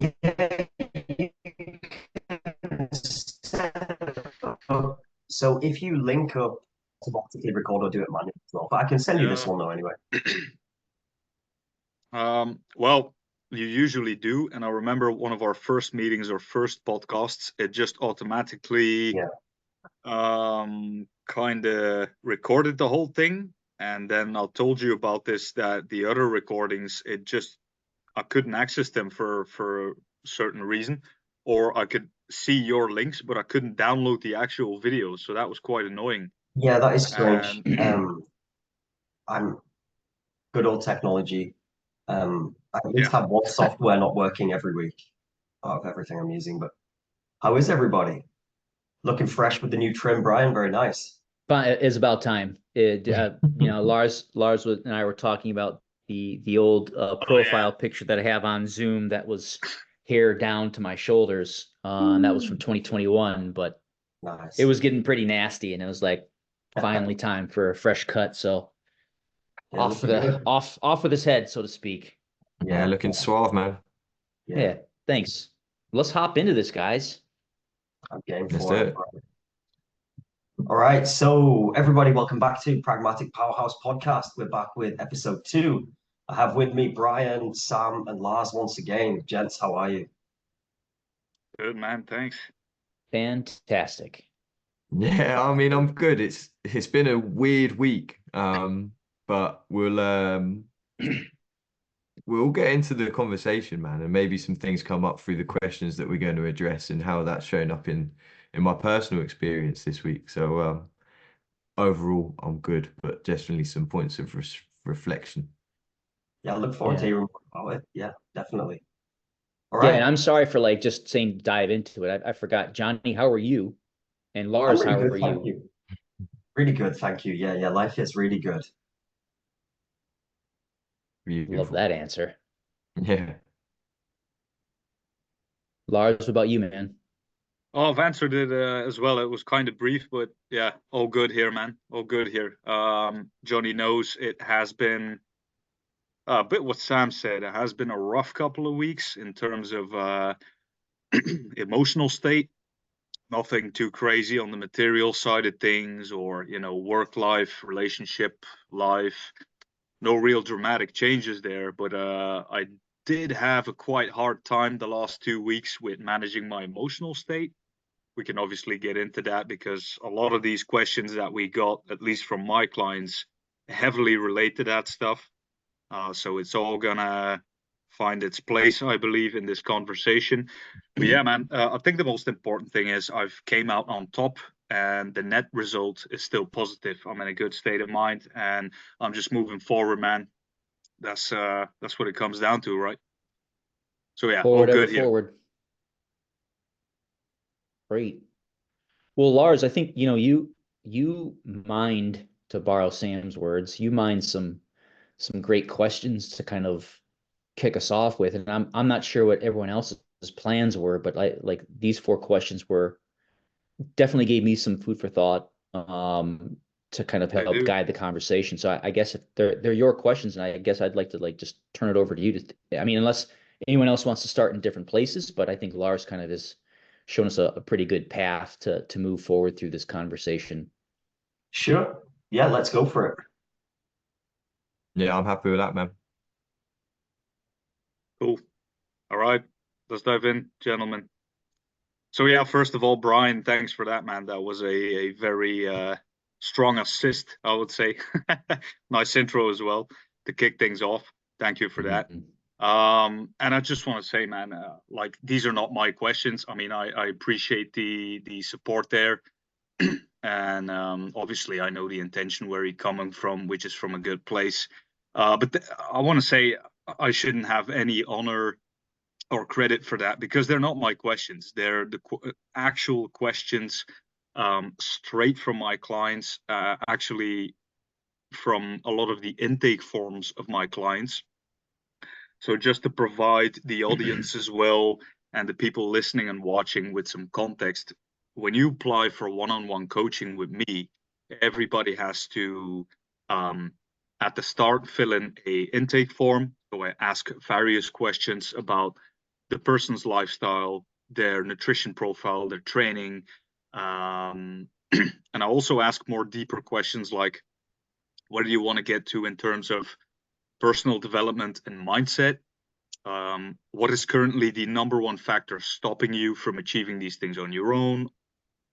Yeah, you can set up- so if you link up automatically record or do it manually as well. But I can send you this Yeah. one though anyway. Well, you usually do, and I remember one of our first meetings or first podcasts, it just automatically Yeah. kind of recorded the whole thing, and then I told you about this that the other recordings, it just I couldn't access them for a certain reason, or I could see your links, but I couldn't download the actual videos, so that was quite annoying. Yeah, that is strange. And I'm good old technology. I at least yeah, have one software not working every week out of everything I'm using. But how is everybody? Looking fresh with the new trim, Brian. Very nice. But it's about time. And I were talking about the old oh yeah, profile picture that I have on Zoom that was hair down to my shoulders, and that was from 2021. But it Nice. was getting pretty nasty, and it was like finally time for a fresh cut. So Yeah, looking good. off with his head, so to speak. Yeah, Yeah, looking suave, man. yeah. Yeah, thanks. Let's hop into this, guys. I'm game Let's do for it. it. All right, so everybody, welcome back to Pragmatic Powerhouse podcast. We're back with episode two. I have with me Brian, Sam, and Lars once again. Gents, how are you? good man, thanks. Fantastic. Yeah, I mean, I'm good. It's been a weird week. But we'll get into the conversation, man, and maybe some things come up through the questions that we're going to address and how that's shown up in my personal experience this week. So overall, I'm good, but definitely some points of reflection. Yeah, I look forward to Yeah. hearing more about it. Yeah, definitely. All Yeah, and right, I'm sorry for like just saying dive into it. I forgot. Johnny, how are you? And I'm Lars, really how good, are thank you? you. Really good, thank you. Yeah, yeah, life is really good. Love Beautiful. that answer. Yeah. Lars, what about you, man? Oh, I've answered it as well. It was kind of brief, but yeah, all good here, man. All good here. Johnny knows it has been a bit what Sam said. It has been a rough couple of weeks in terms of emotional state. Nothing too crazy on the material side of things, or work life, relationship life. No real dramatic changes there, but I did have a quite hard time the last 2 weeks with managing my emotional state. We can obviously get into that because a lot of these questions that we got, at least from my clients, heavily relate to that stuff. So it's all gonna find its place, I believe, in this conversation. But yeah, man, I think the most important thing is I've came out on top, and the net result is still positive. I'm in a good state of mind, and I'm just moving forward, man. That's what it comes down to, right? So yeah, all Forward ever good here. forward. Great. Well, Lars, I think you mined, to borrow Sam's words, you mined some great questions to kind of kick us off with. And I'm not sure what everyone else's plans were, but like these four questions were definitely gave me some food for thought to kind of They help do. guide the conversation. So I guess if they're your questions, and I guess I'd like to like just turn it over to you to, I mean, unless anyone else wants to start in different places, but I think Lars kind of has shown us a pretty good path to move forward through this conversation. Sure. Yeah, let's go for it. Yeah, I'm happy with that, man. Cool. All right, let's dive in, gentlemen. So yeah, first of all, Brian, thanks for that, man. That was a very strong assist, I would say. Nice intro as well to kick things off. Thank you for that. Mhm. And I just want to say, man, like these are not my questions. I mean, I appreciate the support there, and obviously I know the intention where you're coming from, which is from a good place. But I want to say I shouldn't have any honor or credit for that because they're not my questions. They're the actual questions straight from my clients, actually from a lot of the intake forms of my clients. So just to provide the audience as well and the people listening and watching with some context, when you apply for one-on-one coaching with me, everybody has to at the start fill in a intake form. So I ask various questions about the person's lifestyle, their nutrition profile, their training. And I also ask more deeper questions like, what do you want to get to in terms of personal development and mindset? What is currently the number one factor stopping you from achieving these things on your own?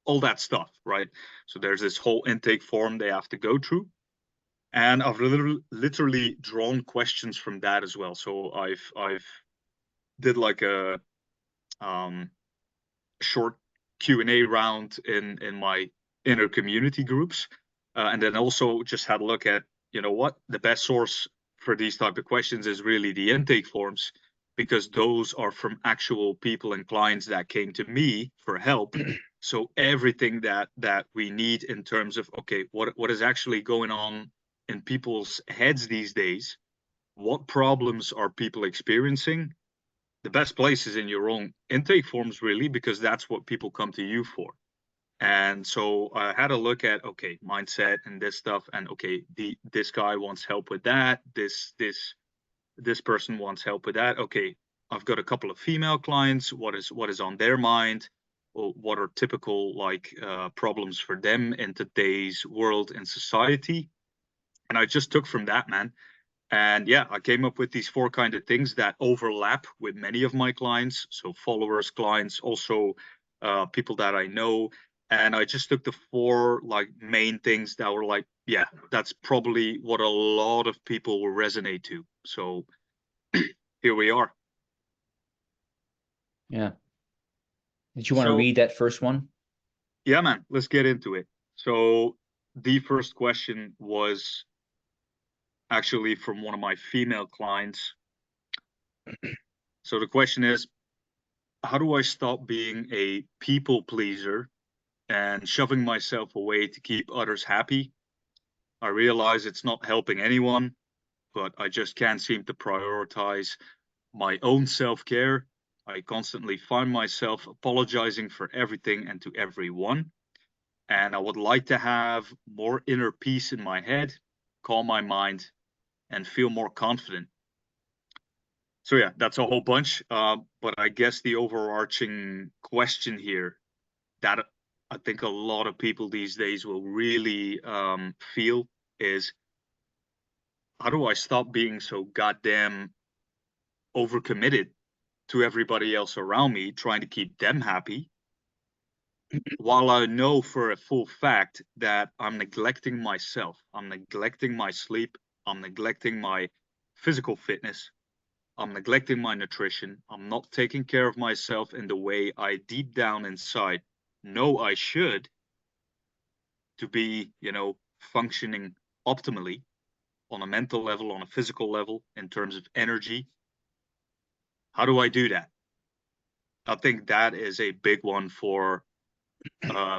All that stuff, right? So there's this whole intake form they have to go through. And I've literally drawn questions from that as well. So I've did like a short Q&A round in my inner community groups, and then also just had a look at, you know what, the best source for these type of questions is really the intake forms, because those are from actual people and clients that came to me for help. So everything that we need in terms of, okay, what is actually going on in people's heads these days, what problems are people experiencing, the best place is in your own intake forms, really, because that's what people come to you for. And so I had a look at, okay, mindset and this stuff, and okay, this guy wants help with that, this person wants help with that. Okay, I've got a couple of female clients. What is on their mind? Or what are typical problems for them in today's world and society? And I just took from that, man. And yeah, I came up with these 4 kind of things that overlap with many of my clients. So followers, clients, also people that I know. And I just took the 4 main things that were like, yeah, that's probably what a lot of people will resonate to. So here we are. Yeah. Did you want to read that first one? Yeah, man, let's get into it. So the first question was actually from one of my female clients. So the question is, how do I stop being a people pleaser and shoving myself away to keep others happy? I realize it's not helping anyone, but I just can't seem to prioritize my own self-care. I constantly find myself apologizing for everything and to everyone. And I would like to have more inner peace in my head, calm my mind, and feel more confident. So yeah, that's a whole bunch. But I guess the overarching question here that I think a lot of people these days will really feel is, how do I stop being so goddamn overcommitted to everybody else around me, trying to keep them happy, while I know for a full fact that I'm neglecting myself, I'm neglecting my sleep, I'm neglecting my physical fitness, I'm neglecting my nutrition, I'm not taking care of myself in the way I deep down inside know I should, to be, functioning optimally on a mental level, on a physical level, in terms of energy. How do I do that? I think that is a big one for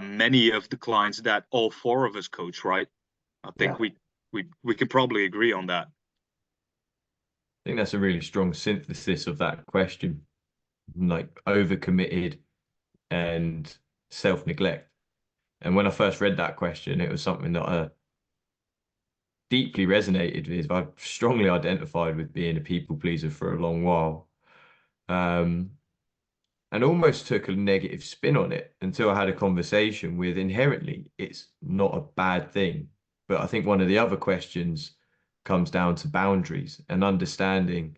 many of the clients that all 4 of us coach, right? I think we could probably agree on that. I think that's a really strong synthesis of that question, like overcommitted and self-neglect. And when I first read that question, it was something that I deeply resonated with. I've strongly identified with being a people pleaser for a long while. And almost took a negative spin on it until I had a conversation with, inherently, it's not a bad thing. But I think one of the other questions comes down to boundaries and understanding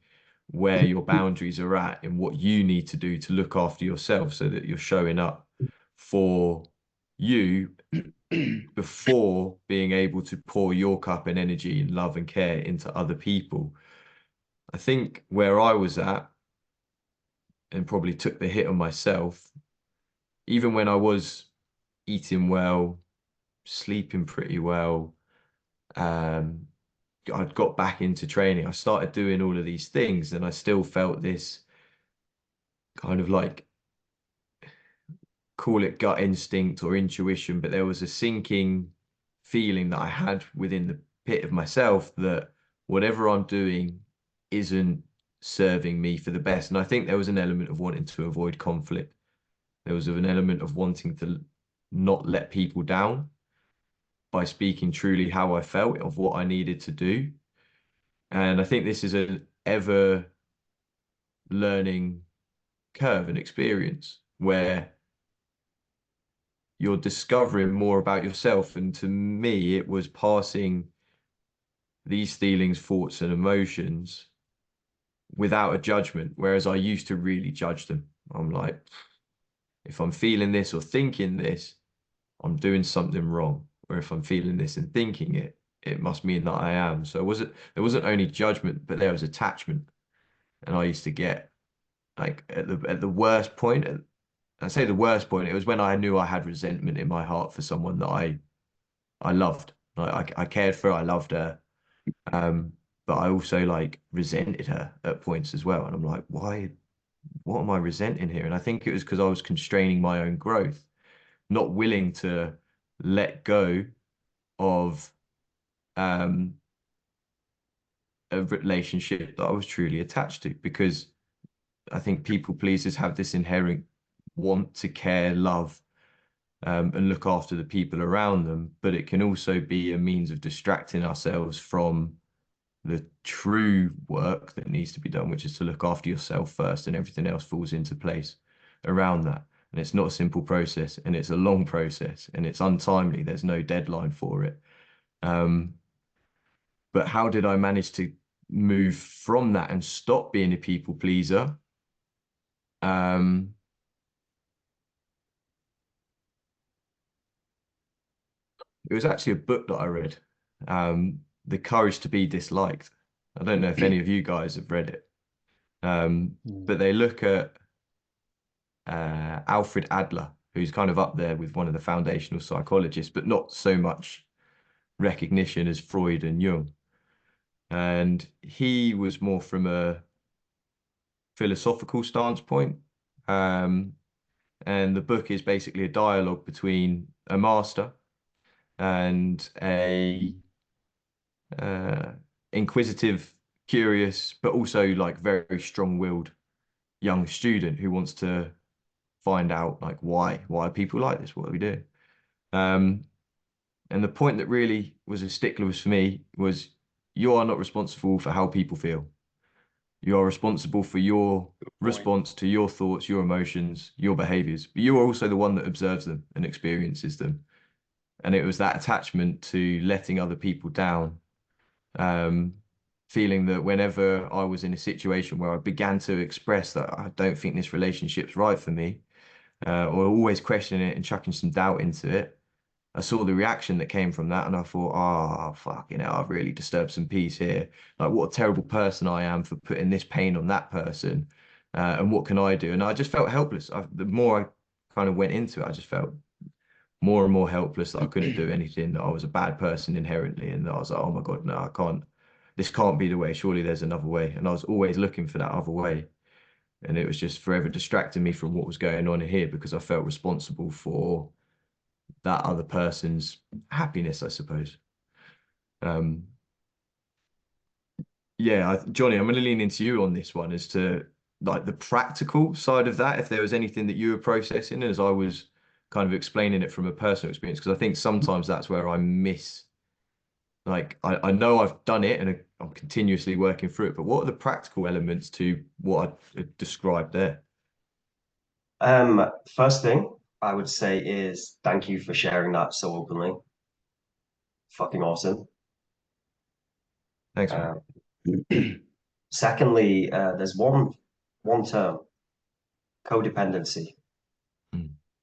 where your boundaries are at and what you need to do to look after yourself so that you're showing up for you before being able to pour your cup and energy and love and care into other people. I think where I was at, and probably took the hit on myself, even when I was eating well, sleeping pretty well, I'd got back into training. I started doing all of these things, and I still felt this kind of like, call it gut instinct or intuition, but there was a sinking feeling that I had within the pit of myself that whatever I'm doing isn't serving me for the best. And I think there was an element of wanting to avoid conflict. There was an element of wanting to not let people down by speaking truly how I felt, of what I needed to do. And I think this is an ever learning curve and experience where you're discovering more about yourself. And to me, it was passing these feelings, thoughts, and emotions without a judgment, whereas I used to really judge them. I'm like, if I'm feeling this or thinking this, I'm doing something wrong. Or if I'm feeling this and thinking it, it must mean that I am. So there wasn't only judgment, but there was attachment. And I used to get like at the worst point, I say the worst point, it was when I knew I had resentment in my heart for someone that I loved. Like I cared for her, I loved her. But I also like resented her at points as well. And I'm like, why, what am I resenting here? And I think it was because I was constraining my own growth, not willing to let go of a relationship that I was truly attached to, because I think people pleasers have this inherent want to care, love, and look after the people around them, but it can also be a means of distracting ourselves from the true work that needs to be done, which is to look after yourself first, and everything else falls into place around that. And it's not a simple process, and it's a long process, and it's untimely. There's no deadline for it. But how did I manage to move from that and stop being a people pleaser? It was actually a book that I read, The Courage to Be Disliked. I don't know if any of you guys have read it, but they look at Alfred Adler, who's kind of up there with one of the foundational psychologists, but not so much recognition as Freud and Jung. And he was more from a philosophical stance point. And the book is basically a dialogue between a master and a inquisitive, curious, but also like very strong-willed young student who wants to find out like why are people like this? What are we doing? And the point that really was a stickler for me was you are not responsible for how people feel. You are responsible for your response to your thoughts, your emotions, your behaviors, but you are also the one that observes them and experiences them. And it was that attachment to letting other people down, feeling that whenever I was in a situation where I began to express that I don't think this relationship's right for me, or always questioning it and chucking some doubt into it, I saw the reaction that came from that, and I thought, oh, fucking hell, I've really disturbed some peace here. Like, what a terrible person I am for putting this pain on that person. And what can I do? And I just felt helpless. The more I kind of went into it, I just felt more and more helpless, that I couldn't do anything, that I was a bad person inherently. And I was like, oh my God, no, I can't. This can't be the way. Surely there's another way. And I was always looking for that other way. And it was just forever distracting me from what was going on in here, because I felt responsible for that other person's happiness, I suppose. Yeah, Johnny, I'm going to lean into you on this one as to like the practical side of that, if there was anything that you were processing as I was kind of explaining it from a personal experience, because I think sometimes that's where I miss, like, I know I've done it and I'm continuously working through it, but what are the practical elements to what I described there? First thing I would say is thank you for sharing that so openly. Fucking awesome. Thanks, man. Secondly, there's one term, codependency,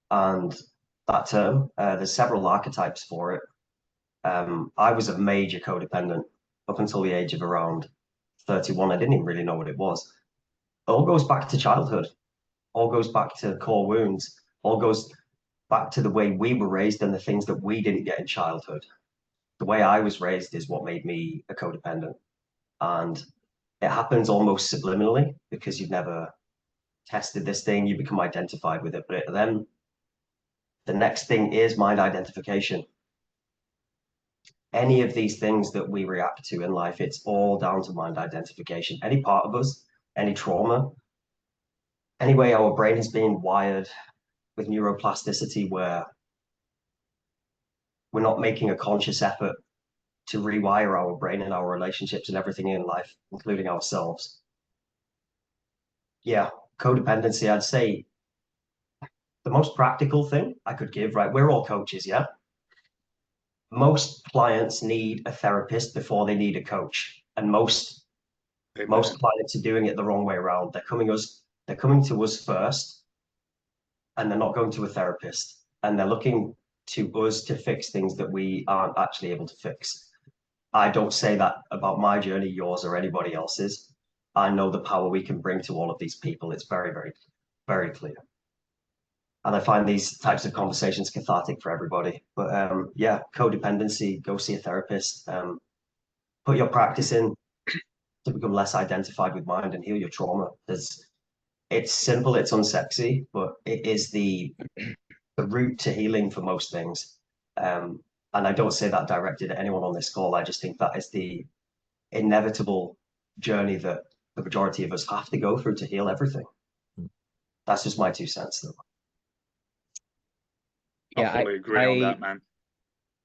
and that term, there's several archetypes for it. I was a major codependent up until the age of around 31. I didn't even really know what it was. It all goes back to childhood, all goes back to core wounds, all goes back to the way we were raised and the things that we didn't get in childhood. The way I was raised is what made me a codependent. And it happens almost subliminally because you've never tested this thing, you become identified with it. But then the next thing is mind identification. Any of these things that we react to in life, it's all down to mind identification. Any part of us, any trauma, any way our brain has been wired with neuroplasticity where we're not making a conscious effort to rewire our brain and our relationships and everything in life, including ourselves. Yeah, codependency, I'd say the most practical thing I could give, right? We're all coaches, yeah? Most clients need a therapist before they need a coach. And most Amen. clients are doing it the wrong way around. They're coming to us first, and they're not going to a therapist. And they're looking to us to fix things that we aren't actually able to fix. I don't say that about my journey, yours, or anybody else's. I know the power we can bring to all of these people. It's very, very, very clear. And I find these types of conversations cathartic for everybody. But yeah, codependency, go see a therapist. Put your practice in to become less identified with mind and heal your trauma. It's simple, it's unsexy, but it is the route to healing for most things. And I don't say that directed at anyone on this call. I just think that is the inevitable journey that the majority of us have to go through to heal everything. That's just my 2 cents, though. Yeah, Fully agree on that, man.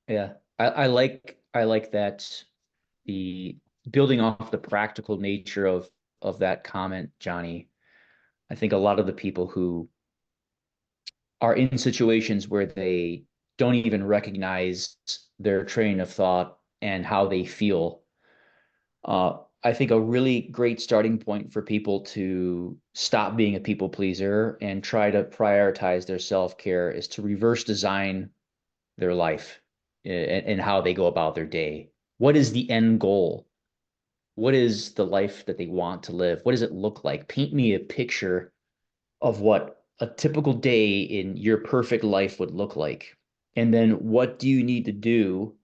Yeah, I like that, the building off the practical nature of that comment, Johnny. I think a lot of the people who are in situations where they don't even recognize their train of thought and how they feel. I think a really great starting point for people to stop being a people pleaser and try to prioritize their self-care is to reverse design their life and how they go about their day. What is the end goal? What is the life that they want to live? What does it look like? Paint me a picture of what a typical day in your perfect life would look like. And then what do you need to do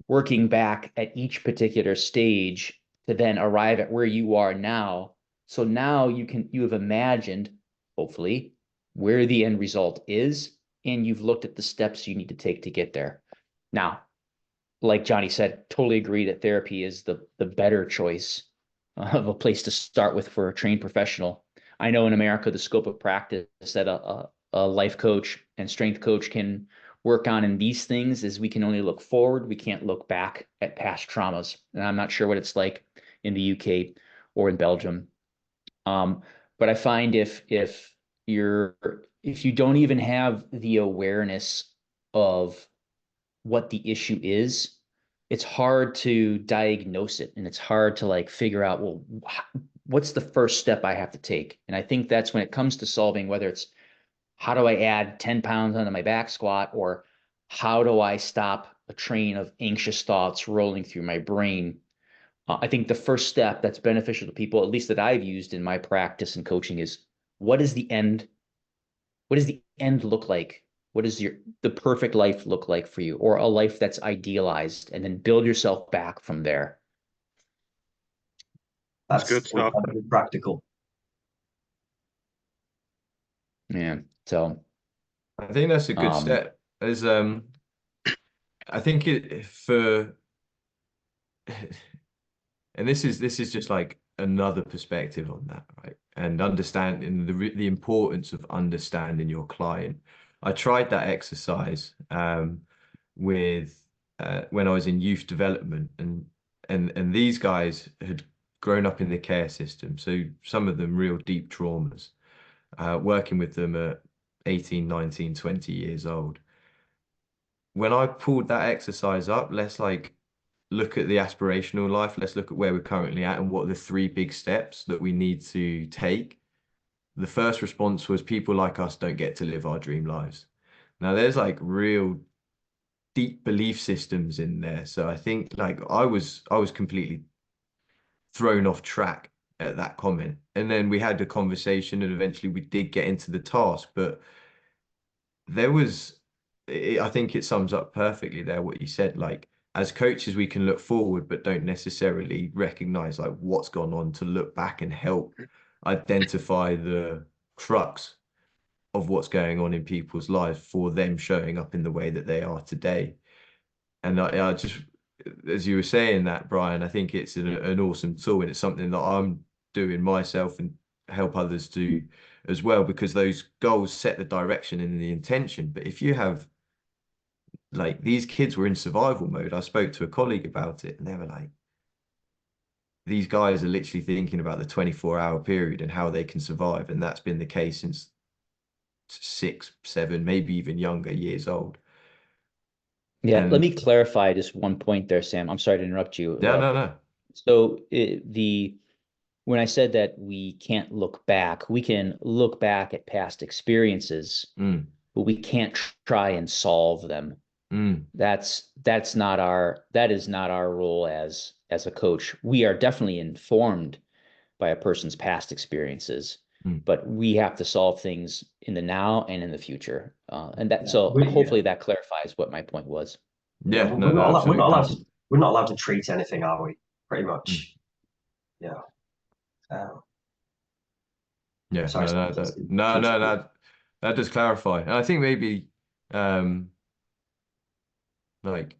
working back at each particular stage to then arrive at where you are now? So now you have imagined, hopefully, where the end result is, and you've looked at the steps you need to take to get there. Now, like Johnny said, totally agree that therapy is the better choice of a place to start with for a trained professional. I know in America, the scope of practice that a life coach and strength coach can work on in these things is we can only look forward. We can't look back at past traumas. And I'm not sure what it's like in the UK or in Belgium. But I find if you don't even have the awareness of what the issue is, it's hard to diagnose it, and it's hard to like figure out, well, what's the first step I have to take? And I think that's when it comes to solving, whether it's how do I add 10 pounds onto my back squat, or how do I stop a train of anxious thoughts rolling through my brain? I think the first step that's beneficial to people, at least that I've used in my practice and coaching, is what is the end? What does the end look like? What does the perfect life look like for you, or a life that's idealized, and then build yourself back from there. That's That's good stuff. incredibly practical. Yeah. So I think that's a good step. As I think it for, and this is just like another perspective on that, right? And understanding the importance of understanding your client. I tried that exercise with when I was in youth development, and these guys had grown up in the care system, so some of them real deep traumas. Working with them at 18, 19, 20 years old. When I pulled that exercise up, let's like look at the aspirational life. Let's look at where we're currently at and what are the 3 big steps that we need to take. The first response was people like us don't get to live our dream lives. Now there's like real deep belief systems in there. So I think like I was completely thrown off track at that comment. And then we had the conversation and eventually we did get into the task, but there was, I think it sums up perfectly there what you said. Like as coaches, we can look forward, but don't necessarily recognize like what's gone on to look back and help identify the crux of what's going on in people's lives for them showing up in the way that they are today. And I just, as you were saying that, Brian, I think it's an awesome tool, and it's something that I'm doing myself and help others do as well, because those goals set the direction and the intention. But if you have, like, these kids were in survival mode. I spoke to a colleague about it and they were like, these guys are literally thinking about the 24-hour period and how they can survive. And that's been the case since 6, 7, maybe even younger years old. Yeah, let And me clarify just one point there, Sam. I'm sorry to interrupt you. no. So when I said that we can't look back, we can look back at past experiences, Mm, but we can't try and solve them. mm, That is not our role as a coach. We are definitely informed by a person's past experiences, mm. but we have to solve things in the now and in the future. And that Yeah, so hopefully that clarifies what my point was. yeah, Yeah, no, we're not absolutely allowed does. to we're not allowed to treat anything, are we? Pretty Mm. much. Yeah. Um, Yeah, sorry, Sam, continue. that does clarify. And I think maybe um like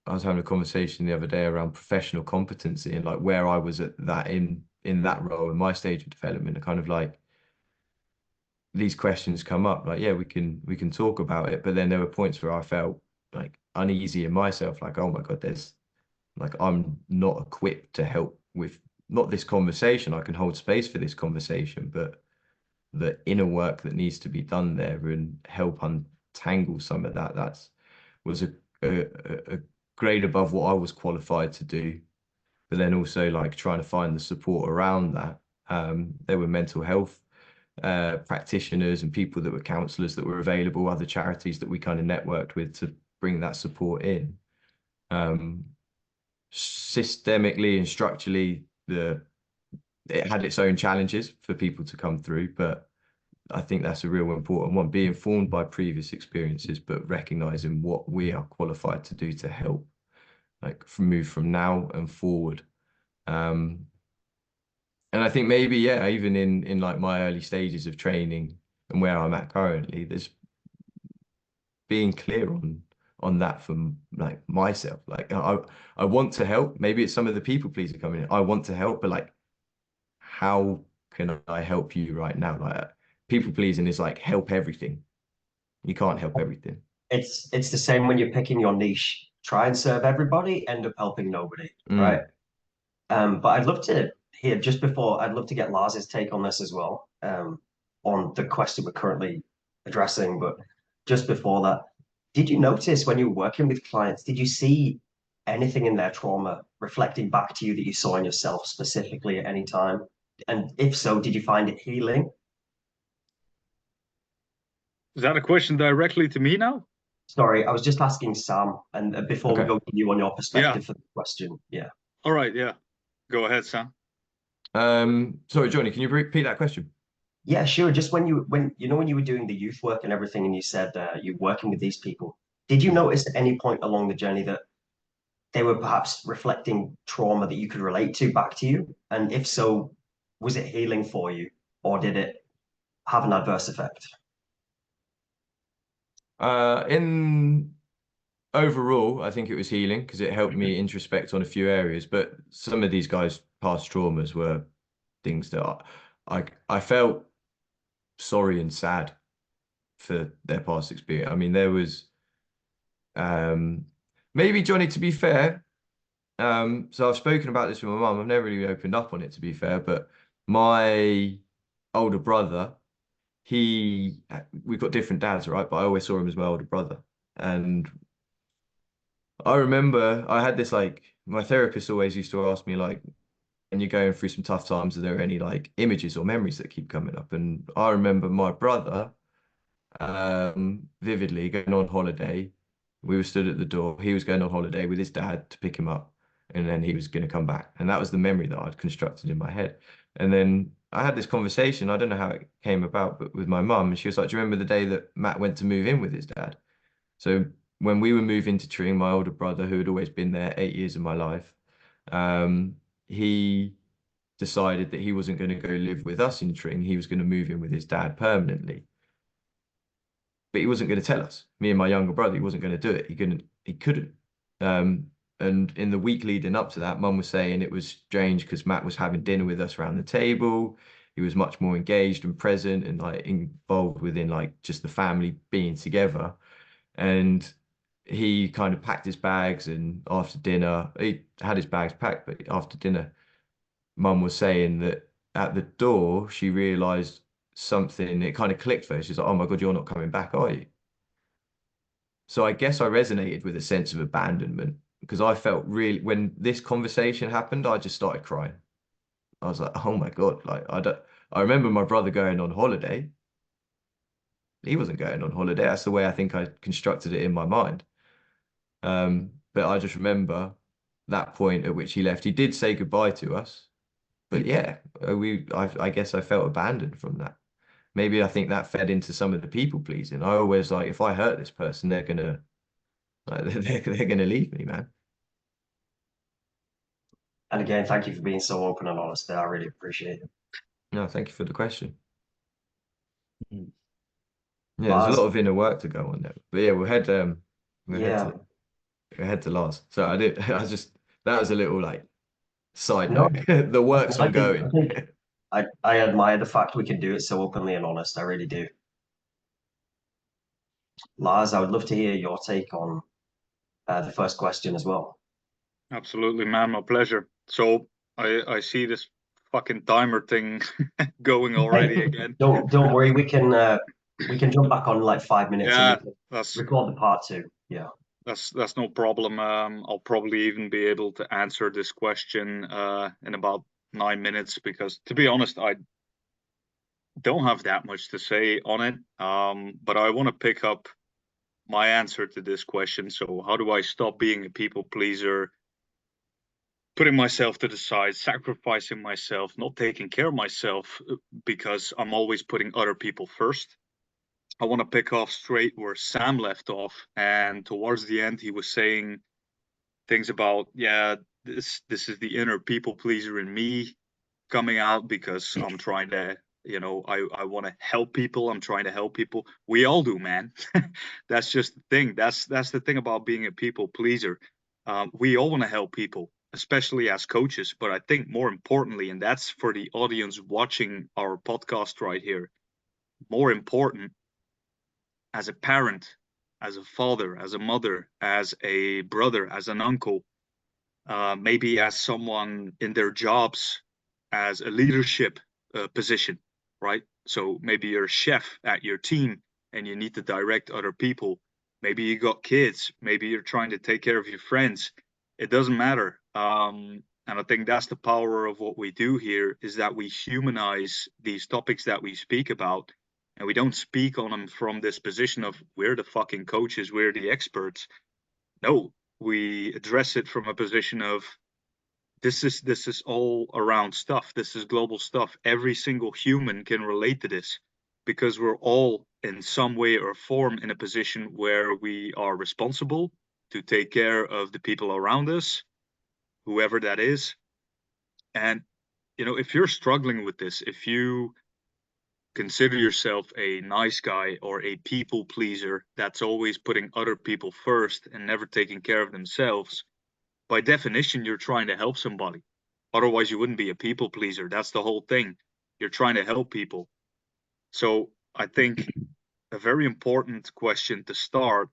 I was having a conversation the other day around professional competency and like where I was at that in that role in my stage of development, and kind of like these questions come up, like, yeah, we can talk about it, but then there were points where I felt like uneasy in myself, like, oh my God, there's like I'm not equipped to help with not this conversation. I can hold space for this conversation, but the inner work that needs to be done there and help untangle some of that, was a grade above what I was qualified to do. But then also like trying to find the support around that. There were mental health practitioners and people that were counselors that were available, other charities that we kind of networked with to bring that support in. Systemically and structurally, it had its own challenges for people to come through, but I think that's a real important one. Be informed by previous experiences, but recognizing what we are qualified to do to help, like move from now and forward. And I think maybe, yeah, even in like my early stages of training and where I'm at currently, there's being clear on that from like myself. Like I want to help. Maybe it's some of the people pleaser coming in. I want to help, but like, how can I help you right now? Like people pleasing is like help everything. You can't help everything. It's the same when you're picking your niche. Try and serve everybody, end up helping nobody, right? Mm, But I'd love to hear just before, I'd love to get Lars's take on this as well, on the question we're currently addressing. But just before that, did you notice when you were working with clients, did you see anything in their trauma reflecting back to you that you saw in yourself specifically at any time? And if so, did you find it healing? Is that a question directly to me now? Sorry, I was just asking Sam, and before we okay. go to you on your Yeah. perspective for the question, yeah. All right. Yeah. Go ahead, Sam. Sorry, Johnny, can you repeat that question? Yeah, sure. Just when you were doing the youth work and everything, and you said you're working with these people, did you notice at any point along the journey that they were perhaps reflecting trauma that you could relate to back to you? And if so, was it healing for you, or did it have an adverse effect? In overall, I think it was healing because it helped me introspect on a few areas. But some of these guys' past traumas were things that I felt sorry and sad for their past experience. I mean, there was maybe Johnny, to be fair. So I've spoken about this with my mum. I've never really opened up on it, to be fair. But my older brother, we've got different dads, right? But I always saw him as my older brother, and I remember I had this like my therapist always used to ask me like when you're going through some tough times, are there any like images or memories that keep coming up? And I remember my brother vividly going on holiday. We were stood at the door. He was going on holiday with his dad to pick him up, and then he was going to come back. And that was the memory that I'd constructed in my head. And then I had this conversation. I don't know how it came about, but with my mum, and she was like, "Do you remember the day that Matt went to move in with his dad?" So when we were moving to Tring, my older brother, who had always been there 8 years of my life, he decided that he wasn't going to go live with us in Tring. He was going to move in with his dad permanently. But he wasn't going to tell us, me and my younger brother. He wasn't going to do it. He couldn't. And in the week leading up to that, Mum was saying it was strange because Matt was having dinner with us around the table. He was much more engaged and present and like involved within like just the family being together. And he kind of packed his bags, and after dinner, he had his bags packed, but after dinner, Mum was saying that at the door, she realized something, it kind of clicked for her. She's like, oh my God, you're not coming back, are you? So I guess I resonated with a sense of abandonment because I felt really, when this conversation happened, I just started crying. I was like, oh my God, like I remember my brother going on holiday. He wasn't going on holiday. That's the way I think I constructed it in my mind. But I just remember that point at which he left. He did say goodbye to us, but yeah, I guess I felt abandoned from that. Maybe I think that fed into some of the people pleasing. I always like, if I hurt this person, they're gonna like, they're gonna leave me, man. And again, thank you for being so open and honest there. I really appreciate it. No, thank you for the question. Mm. Yeah, there's a Lars, lot of inner work to go on there. But yeah, we'll head yeah, to Lars. So I did I just that was a little like side no, note. The work's I think ongoing. I admire the fact we can do it so openly and honest. I really do. Lars, I would love to hear your take on the first question as well. Absolutely, man. My pleasure. So I see this fucking timer thing going already Hey, again. don't worry, we can jump back on like 5 minutes and we Yeah, can that's record the part two. Yeah. that's no problem. I'll probably even be able to answer this question in about 9 minutes because, to be honest, I don't have that much to say on it. But I want to pick up my answer to this question. So, how do I stop being a people pleaser? Putting myself to the side, sacrificing myself, not taking care of myself because I'm always putting other people first. I want to pick off straight where Sam left off. And towards the end, he was saying things about, yeah, this is the inner people pleaser in me coming out because I'm trying to, I want to help people. I'm trying to help people. We all do, man. That's just the thing. That's the thing about being a people pleaser. We all want to help people, especially as coaches. But I think more importantly, and that's for the audience watching our podcast right here, more important, as a parent, as a father, as a mother, as a brother, as an uncle, maybe as someone in their jobs, as a leadership position, right? So maybe you're a chef at your team and you need to direct other people. Maybe you got kids. Maybe you're trying to take care of your friends. It doesn't matter. And I think that's the power of what we do here is that we humanize these topics that we speak about. And we don't speak on them from this position of we're the fucking coaches, we're the experts. No, we address it from a position of this is all around stuff. This is global stuff. Every single human can relate to this because we're all in some way or form in a position where we are responsible to take care of the people around us, whoever that is. And if you're struggling with this, if you consider yourself a nice guy or a people pleaser that's always putting other people first and never taking care of themselves, by definition, you're trying to help somebody. Otherwise, you wouldn't be a people pleaser. That's the whole thing. You're trying to help people. So I think a very important question to start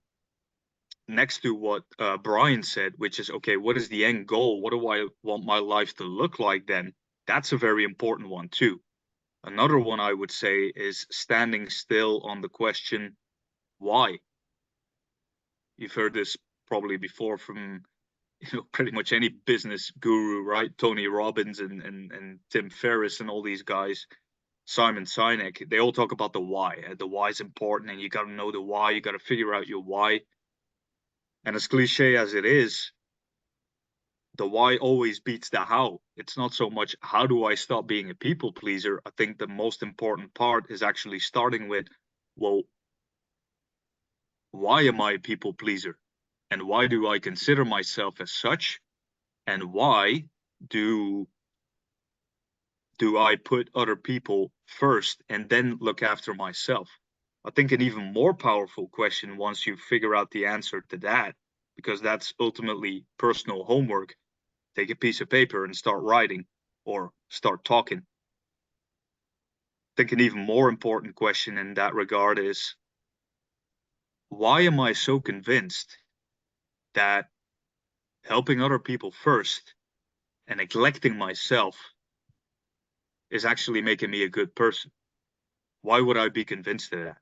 next to what Brian said, which is, okay, what is the end goal? What do I want my life to look like then? That's a very important one too. Another one I would say is standing still on the question, why? You've heard this probably before from pretty much any business guru, right? Tony Robbins and Tim Ferriss and all these guys, Simon Sinek, they all talk about the why. The why is important, and you got to know the why. You got to figure out your why. And as cliche as it is, the why always beats the how. It's not so much how do I stop being a people pleaser. I think the most important part is actually starting with, well, why am I a people pleaser? And why do I consider myself as such? And why do I put other people first and then look after myself? I think an even more powerful question once you figure out the answer to that, because that's ultimately personal homework. Take a piece of paper and start writing or start talking. I think an even more important question in that regard is, why am I so convinced that helping other people first and neglecting myself is actually making me a good person. Why would I be convinced of that?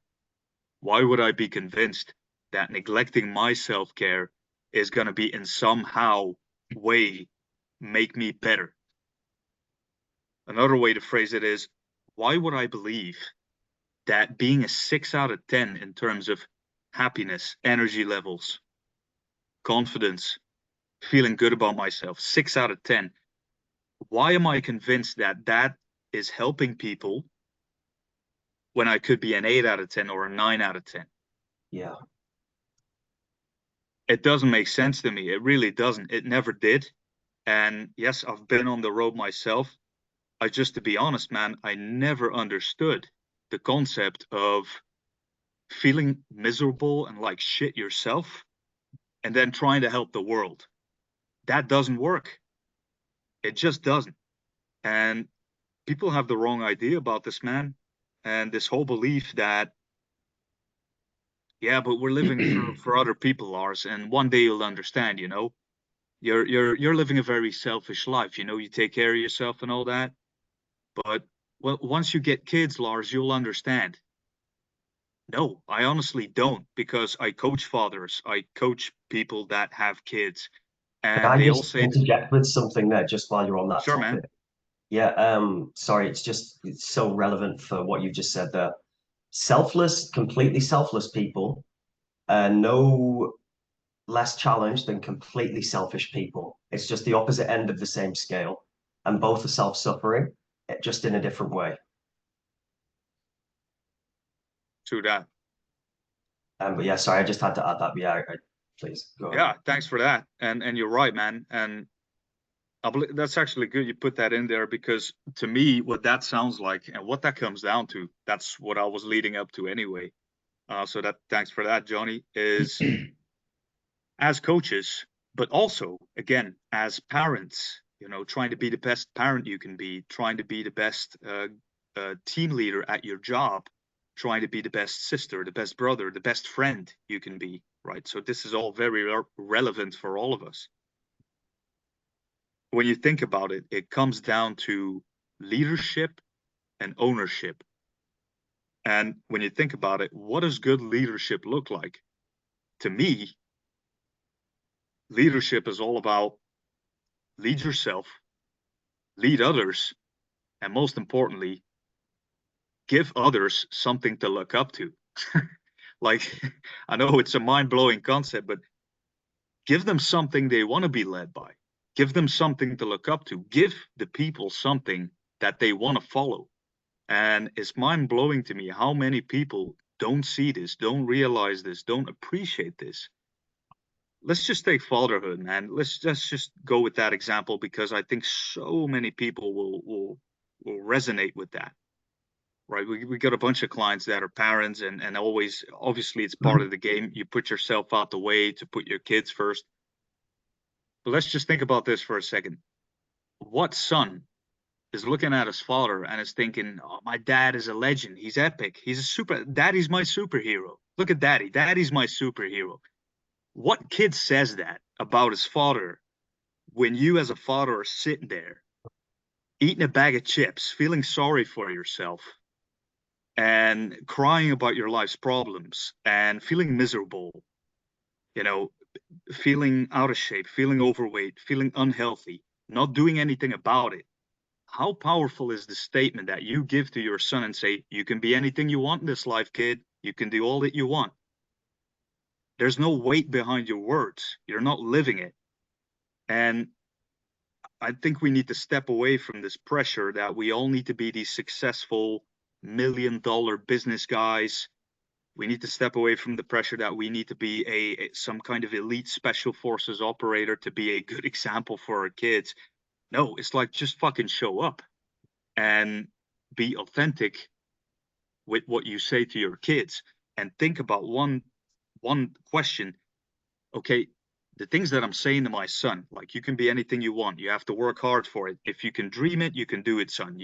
Why would I be convinced that neglecting my self-care is going to be in somehow way make me better? Another way to phrase it is, why would I believe that being a 6 out of 10 in terms of happiness, energy levels, confidence, feeling good about myself, 6 out of 10, why am I convinced that that is helping people when I could be an 8 out of 10 or a 9 out of 10? Yeah. It doesn't make sense to me. It really doesn't. It never did. And yes, I've been on the road myself. To be honest, man, I never understood the concept of feeling miserable and like shit yourself and then trying to help the world. That doesn't work. It just doesn't. And people have the wrong idea about this, man. And this whole belief that, yeah, but we're living for other people, Lars, and one day you'll understand, you know. You're living a very selfish life, you know, you take care of yourself and all that. But well, once you get kids, Lars, you'll understand. No, I honestly don't, because I coach fathers, I coach people that have kids, Can and I they all just say, interject with something there just while you're on that sure, man. topic? Yeah, sorry, it's so relevant for what you just said there. Selfless, completely selfless people are no less challenged than completely selfish people. It's just the opposite end of the same scale, and both are self-suffering, just in a different way. To that. But yeah, sorry, I just had to add that. Yeah, please go ahead. Yeah, thanks for that. And you're right, man. And I believe that's actually good you put that in there, because to me, what that sounds like and what that comes down to, that's what I was leading up to anyway. So that thanks for that, Johnny, is as coaches, but also again as parents, you know, trying to be the best parent you can be, trying to be the best team leader at your job, trying to be the best sister, the best brother, the best friend you can be, right? So this is all very relevant for all of us. When you think about it, it comes down to leadership and ownership. And when you think about it, what does good leadership look like? To me, leadership is all about lead yourself, lead others, and most importantly, give others something to look up to. Like, I know it's a mind-blowing concept, but give them something they want to be led by. Give them something to look up to. Give the people something that they want to follow. And it's mind-blowing to me how many people don't see this, don't realize this, don't appreciate this. Let's just take fatherhood, man. Let's just go with that example, because I think so many people will resonate with that. Right, we got a bunch of clients that are parents, and always, obviously, it's part of the game. You put yourself out the way to put your kids first. But let's just think about this for a second. What son is looking at his father and is thinking, oh, my dad is a legend, he's epic, daddy's my superhero. Look at daddy's my superhero. What kid says that about his father when you as a father are sitting there eating a bag of chips, feeling sorry for yourself, and crying about your life's problems and feeling miserable, you know, feeling out of shape, feeling overweight, feeling unhealthy, not doing anything about it? How powerful is the statement that you give to your son and say, you can be anything you want in this life, kid. You can do all that you want. There's no weight behind your words. You're not living it. And I think we need to step away from this pressure that we all need to be these successful $1 million business guys. We need to step away from the pressure that we need to be some kind of elite special forces operator to be a good example for our kids. No, it's like, just fucking show up and be authentic with what you say to your kids, and think about one question. Okay, the things that I'm saying to my son, like, you can be anything you want, you have to work hard for it. If you can dream it, you can do it, son.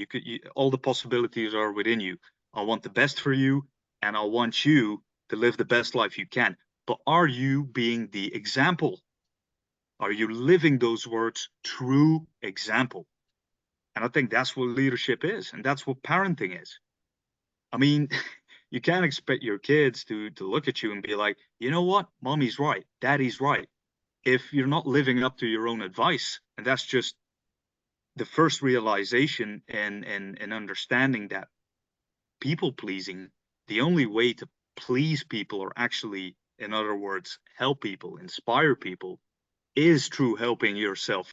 All the possibilities are within you. I want the best for you, and I want you to live the best life you can. But are you being the example Are you living those words through example? And I think that's what leadership is, and that's what parenting is. I mean, you can't expect your kids to look at you and be like, you know what, mommy's right, daddy's right, if you're not living up to your own advice. And that's just the first realization and understanding that people pleasing, the only way to please people, or actually, in other words, help people, inspire people, is through helping yourself